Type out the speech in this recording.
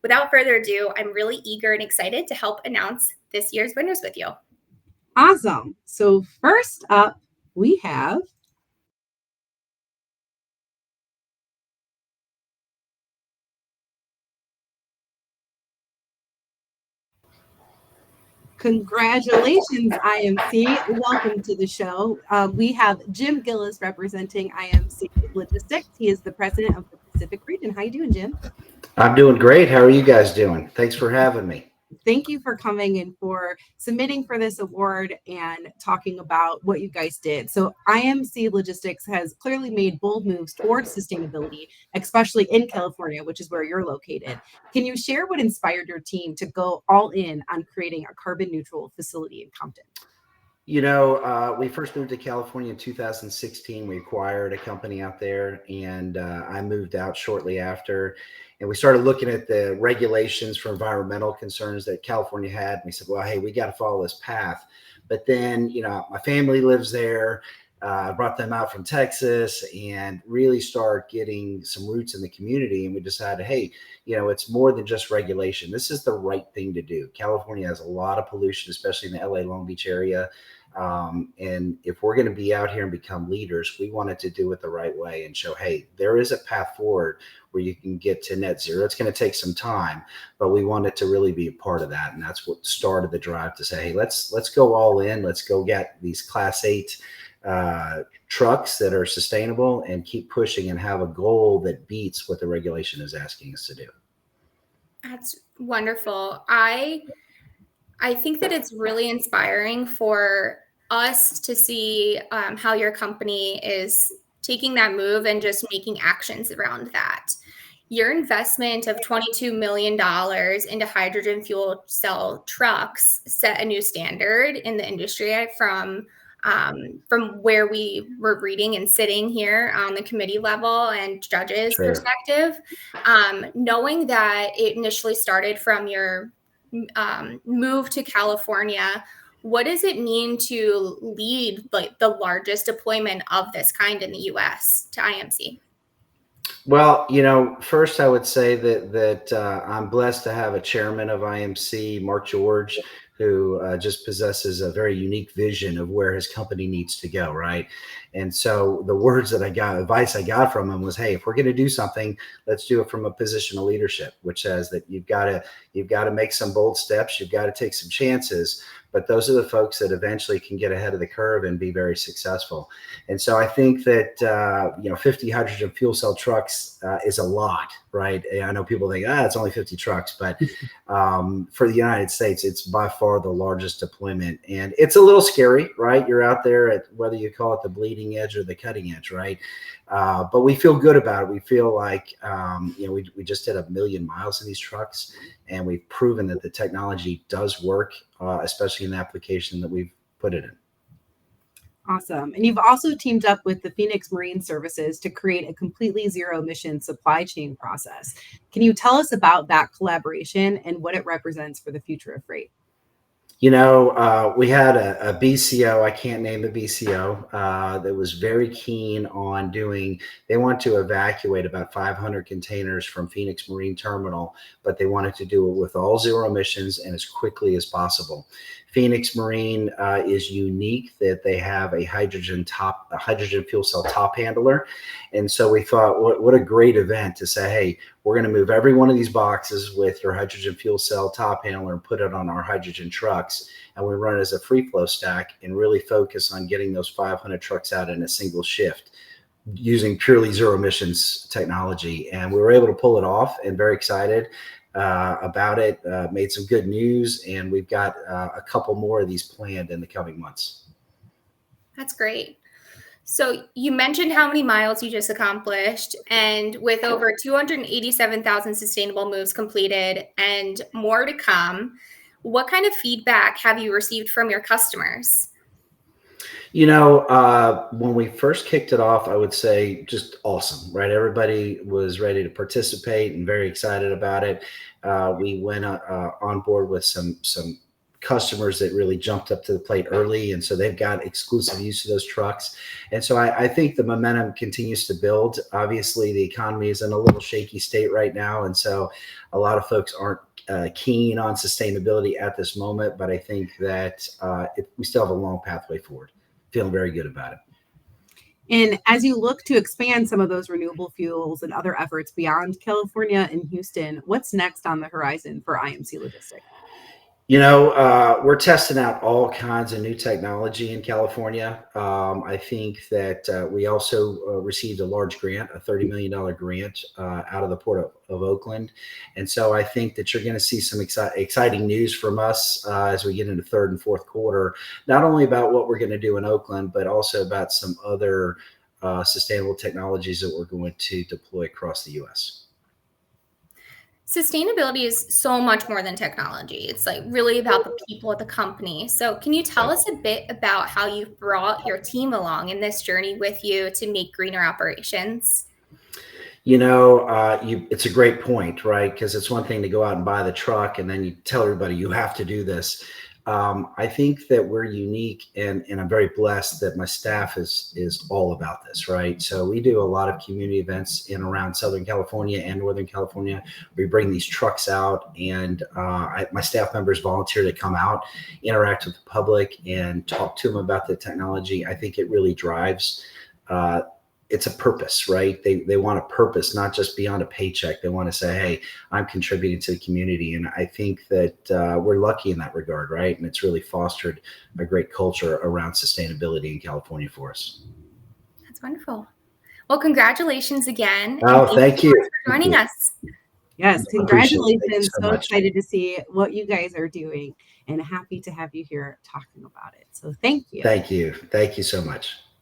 without further ado, I'm really eager and excited to help announce this year's winners with you. Awesome. So first up, we have congratulations, IMC. Welcome to the show. We have Jim Gillis representing IMC Logistics. He is the president of the Pacific region. How you doing, Jim? I'm doing great. How are you guys doing? Thanks for having me. Thank you for coming and for submitting for this award and talking about what you guys did. So IMC Logistics has clearly made bold moves towards sustainability, especially in California, which is where you're located. Can you share what inspired your team to go all in on creating a carbon neutral facility in Compton? You know, we first moved to California in 2016. We acquired a company out there, and I moved out shortly after. And we started looking at the regulations for environmental concerns that California had. And we said, well, hey, we got to follow this path. But then, you know, my family lives there. I brought them out from Texas and really start getting some roots in the community. And we decided, hey, you know, it's more than just regulation. This is the right thing to do. California has a lot of pollution, especially in the LA Long Beach area. And if we're going to be out here and become leaders, we wanted to do it the right way and show, hey, there is a path forward where you can get to net zero. It's going to take some time, but we wanted to really be a part of that. And that's what started the drive to say, hey, let's go all in. Let's go get these Class 8 trucks that are sustainable and keep pushing and have a goal that beats what the regulation is asking us to do. That's wonderful. I think that it's really inspiring for us to see how your company is taking that move and just making actions around that. Your investment of $22 million into hydrogen fuel cell trucks set a new standard in the industry from where we were reading and sitting here on the committee level and judges' perspective. Knowing that it initially started from your move to California, what does it mean to lead like the largest deployment of this kind in the U.S. to IMC? Well, you know, first I would say that I'm blessed to have a chairman of IMC, Mark George, who just possesses a very unique vision of where his company needs to go, right? And so the words that advice I got from him was, hey, if we're going to do something, let's do it from a position of leadership, which says that you've got to make some bold steps, you've got to take some chances, but those are the folks that eventually can get ahead of the curve and be very successful. And so I think that, 50 hydrogen fuel cell trucks is a lot, right? I know people think, it's only 50 trucks, but for the United States, it's by far the largest deployment. And it's a little scary, right? You're out there at whether you call it the bleeding edge or the cutting edge, right? But we feel good about it. We feel like, we just did 1 million miles in these trucks, and we've proven that the technology does work, especially in the application that we've put it in. Awesome. And you've also teamed up with the Fenix Marine Services to create a completely zero-emission supply chain process. Can you tell us about that collaboration and what it represents for the future of freight? You know, we had a BCO, I can't name the BCO, that was very keen on they want to evacuate about 500 containers from Fenix Marine Terminal, but they wanted to do it with all zero emissions and as quickly as possible. Fenix Marine is unique that they have a hydrogen fuel cell top handler. And so we thought, what a great event to say, hey, we're going to move every one of these boxes with your hydrogen fuel cell top handler and put it on our hydrogen trucks. And we run it as a free flow stack and really focus on getting those 500 trucks out in a single shift using purely zero emissions technology. And we were able to pull it off and very excited about it, made some good news, and we've got a couple more of these planned in the coming months. That's great. So you mentioned how many miles you just accomplished, and with over 287,000 sustainable moves completed and more to come, what kind of feedback have you received from your customers? You know, when we first kicked it off, I would say just awesome, right? Everybody was ready to participate and very excited about it. We went on board with some customers that really jumped up to the plate early, and so they've got exclusive use of those trucks. And so I think the momentum continues to build. Obviously, the economy is in a little shaky state right now, and so a lot of folks aren't keen on sustainability at this moment. But I think that we still have a long pathway forward. Feeling very good about it. And as you look to expand some of those renewable fuels and other efforts beyond California and Houston, what's next on the horizon for IMC Logistics? You know, we're testing out all kinds of new technology in California. I think that we also received a large grant, a $30 million grant out of the Port of Oakland. And so I think that you're going to see some exciting news from us as we get into third and fourth quarter, not only about what we're going to do in Oakland, but also about some other sustainable technologies that we're going to deploy across the U.S. Sustainability is so much more than technology. It's like really about the people at the company. So can you tell us a bit about how you've brought your team along in this journey with you to make greener operations? You know, it's a great point, right? Because it's one thing to go out and buy the truck and then you tell everybody you have to do this. I think that we're unique, and I'm very blessed that my staff is all about this, right? So we do a lot of community events in around Southern California and Northern California. We bring these trucks out, and my staff members volunteer to come out, interact with the public, and talk to them about the technology. I think it really drives. It's a purpose, right? They want a purpose, not just beyond a paycheck. They want to say, hey, I'm contributing to the community. And I think that we're lucky in that regard, right? And it's really fostered a great culture around sustainability in California for us. That's wonderful. Well, congratulations again. Oh, thank you for joining us. Yes, congratulations. So excited to see what you guys are doing and happy to have you here talking about it. So thank you. Thank you. Thank you so much.